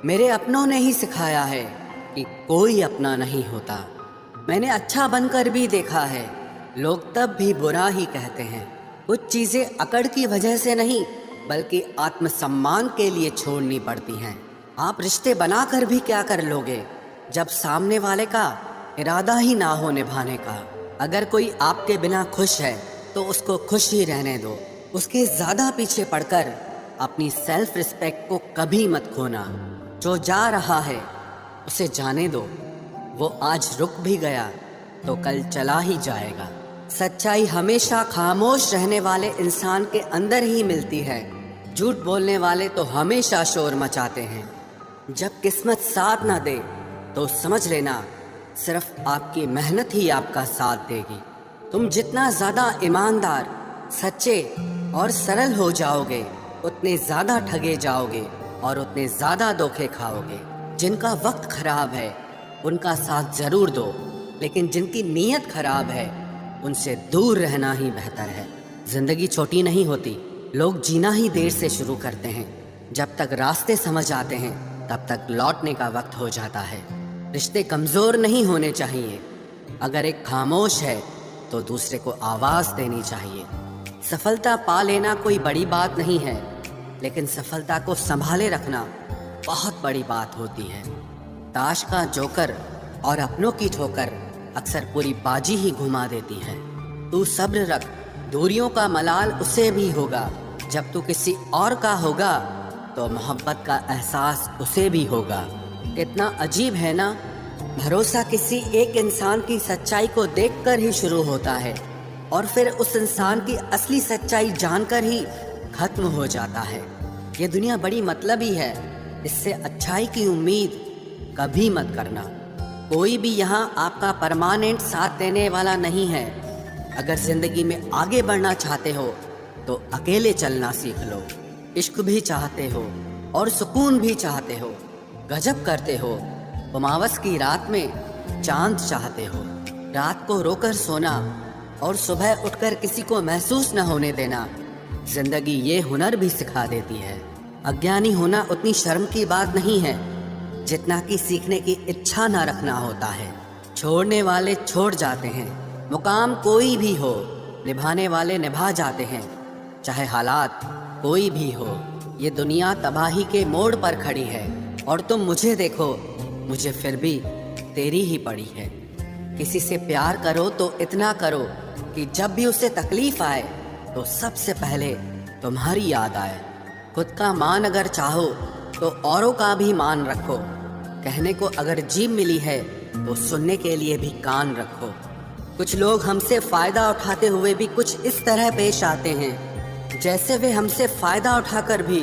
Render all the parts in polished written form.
मेरे अपनों ने ही सिखाया है कि कोई अपना नहीं होता। मैंने अच्छा बनकर भी देखा है, लोग तब भी बुरा ही कहते हैं। कुछ चीज़ें अकड़ की वजह से नहीं बल्कि आत्मसम्मान के लिए छोड़नी पड़ती हैं। आप रिश्ते बनाकर भी क्या कर लोगे जब सामने वाले का इरादा ही ना हो निभाने का। अगर कोई आपके बिना खुश है तो उसको खुश ही रहने दो। उसके ज़्यादा पीछे पड़कर अपनी सेल्फ रिस्पेक्ट को कभी मत खोना। जो जा रहा है उसे जाने दो, वो आज रुक भी गया तो कल चला ही जाएगा। सच्चाई हमेशा खामोश रहने वाले इंसान के अंदर ही मिलती है। झूठ बोलने वाले तो हमेशा शोर मचाते हैं। जब किस्मत साथ ना दे तो समझ लेना सिर्फ आपकी मेहनत ही आपका साथ देगी। तुम जितना ज़्यादा ईमानदार, सच्चे और सरल हो जाओगे उतने ज़्यादा ठगे जाओगे और उतने ज़्यादा धोखे खाओगे। जिनका वक्त खराब है उनका साथ ज़रूर दो, लेकिन जिनकी नीयत खराब है उनसे दूर रहना ही बेहतर है। जिंदगी छोटी नहीं होती, लोग जीना ही देर से शुरू करते हैं। जब तक रास्ते समझ आते हैं तब तक लौटने का वक्त हो जाता है। रिश्ते कमज़ोर नहीं होने चाहिए। अगर एक खामोश है तो दूसरे को आवाज़ देनी चाहिए। सफलता पा लेना कोई बड़ी बात नहीं है, लेकिन सफलता को संभाले रखना बहुत बड़ी बात होती है। ताश का जोकर और अपनों की ठोकर अक्सर पूरी बाजी ही घुमा देती है। तू सब्र रख, दूरियों का मलाल उसे भी होगा। जब तू किसी और का होगा तो मोहब्बत का एहसास उसे भी होगा। कितना अजीब है ना, भरोसा किसी एक इंसान की सच्चाई को देखकर ही शुरू होता है और फिर उस इंसान की असली सच्चाई जानकर ही खत्म हो जाता है। ये दुनिया बड़ी मतलबी है, इससे अच्छाई की उम्मीद कभी मत करना। कोई भी यहाँ आपका परमानेंट साथ देने वाला नहीं है। अगर जिंदगी में आगे बढ़ना चाहते हो तो अकेले चलना सीख लो। इश्क भी चाहते हो और सुकून भी चाहते हो, गजब करते हो। अमावस की रात में चांद चाहते हो। रात को रोकर सोना और सुबह उठकर किसी को महसूस न होने देना जिंदगी ये हुनर भी सिखा देती है। अज्ञानी होना उतनी शर्म की बात नहीं है जितना कि सीखने की इच्छा ना रखना होता है। छोड़ने वाले छोड़ जाते हैं, मुकाम कोई भी हो, निभाने वाले निभा जाते हैं, चाहे हालात कोई भी हो। ये दुनिया तबाही के मोड़ पर खड़ी है और तुम मुझे देखो, मुझे फिर भी तेरी ही पड़ी है। किसी से प्यार करो तो इतना करो कि जब भी उसे तकलीफ आए तो सबसे पहले तुम्हारी याद आए। खुद का मान अगर चाहो तो औरों का भी मान रखो। कहने को अगर जीभ मिली है तो सुनने के लिए भी कान रखो। कुछ लोग हमसे फ़ायदा उठाते हुए भी कुछ इस तरह पेश आते हैं जैसे वे हमसे फ़ायदा उठाकर भी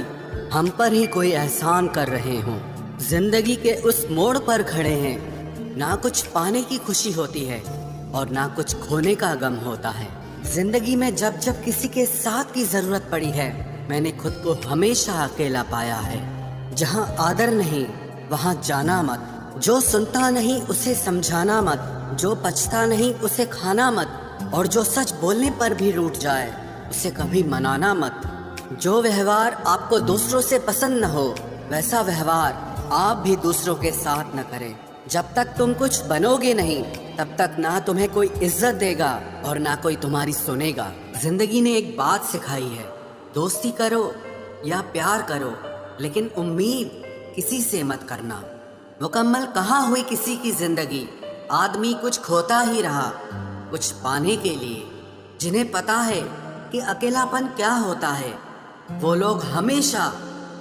हम पर ही कोई एहसान कर रहे हों। जिंदगी के उस मोड़ पर खड़े हैं, ना कुछ पाने की खुशी होती है और ना कुछ खोने का गम होता है। जिंदगी में जब जब किसी के साथ की ज़रूरत पड़ी है मैंने खुद को हमेशा अकेला पाया है। जहाँ आदर नहीं वहाँ जाना मत, जो सुनता नहीं उसे समझाना मत, जो पछता नहीं उसे खाना मत, और जो सच बोलने पर भी रूठ जाए उसे कभी मनाना मत। जो व्यवहार आपको दूसरों से पसंद न हो वैसा व्यवहार आप भी दूसरों के साथ न करें। जब तक तुम कुछ बनोगे नहीं तब तक ना तुम्हें कोई इज्जत देगा और ना कोई तुम्हारी सुनेगा। जिंदगी ने एक बात सिखाई है, दोस्ती करो या प्यार करो लेकिन उम्मीद किसी से मत करना। मुकम्मल कहाँ हुई किसी की जिंदगी, आदमी कुछ खोता ही रहा कुछ पाने के लिए। जिन्हें पता है कि अकेलापन क्या होता है वो लोग हमेशा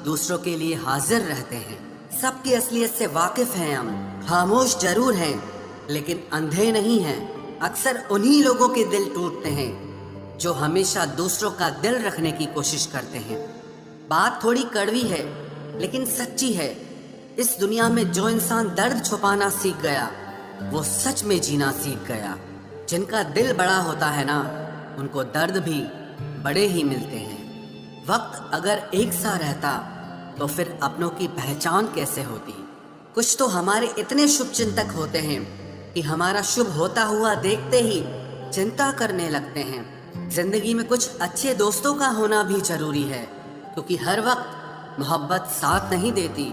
दूसरों के लिए हाजिर रहते हैं। सबकी असलियत से वाकिफ हैं हम, खामोश जरूर हैं लेकिन अंधे नहीं हैं। अक्सर उन्हीं लोगों के दिल टूटते हैं जो हमेशा दूसरों का दिल रखने की कोशिश करते हैं। बात थोड़ी कड़वी है लेकिन सच्ची है। इस दुनिया में जो इंसान दर्द छुपाना सीख गया वो सच में जीना सीख गया। जिनका दिल बड़ा होता है ना उनको दर्द भी बड़े ही मिलते हैं। वक्त अगर एक सा रहता तो फिर अपनों की पहचान कैसे होती। कुछ तो हमारे इतने शुभ चिंतक होते हैं कि हमारा शुभ होता हुआ देखते ही चिंता करने लगते हैं। जिंदगी में कुछ अच्छे दोस्तों का होना भी जरूरी है क्योंकि हर वक्त मोहब्बत साथ नहीं देती।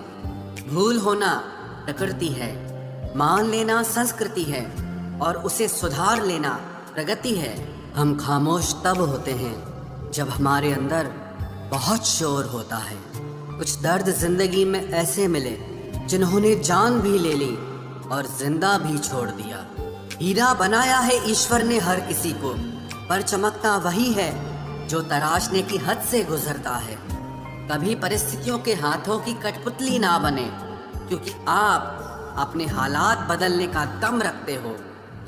भूल होना प्रकृति है, मान लेना संस्कृति है और उसे सुधार लेना प्रगति है। हम खामोश तब होते हैं जब हमारे अंदर बहुत शोर होता है। कुछ दर्द जिंदगी में ऐसे मिले जिन्होंने जान भी ले ली और जिंदा भी छोड़ दिया। हीरा बनाया है ईश्वर ने हर किसी को, पर चमकता वही है जो तराशने की हद से गुजरता है। कभी परिस्थितियों के हाथों की कठपुतली ना बने, क्योंकि आप अपने हालात बदलने का दम रखते हो।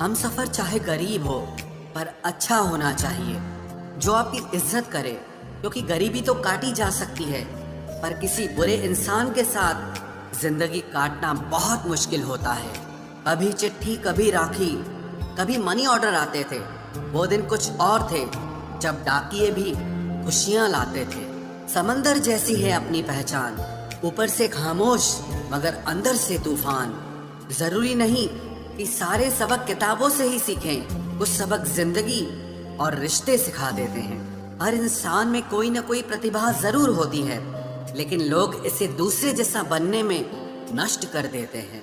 हम सफ़र चाहे गरीब हो पर अच्छा होना चाहिए, जो आपकी इज्जत करे, क्योंकि गरीबी तो काटी जा सकती है पर किसी बुरे इंसान के साथ जिंदगी काटना बहुत मुश्किल होता है। कभी चिट्ठी, कभी राखी, कभी मनी ऑर्डर आते थे। वो दिन कुछ और थे जब डाकिये भी खुशियाँ लाते थे। समंदर जैसी है अपनी पहचान, ऊपर से खामोश मगर अंदर से तूफान। जरूरी नहीं कि सारे सबक किताबों से ही सीखें, कुछ सबक जिंदगी और रिश्ते सिखा देते हैं। हर इंसान में कोई ना कोई प्रतिभा जरूर होती है, लेकिन लोग इसे दूसरे जैसा बनने में नष्ट कर देते हैं।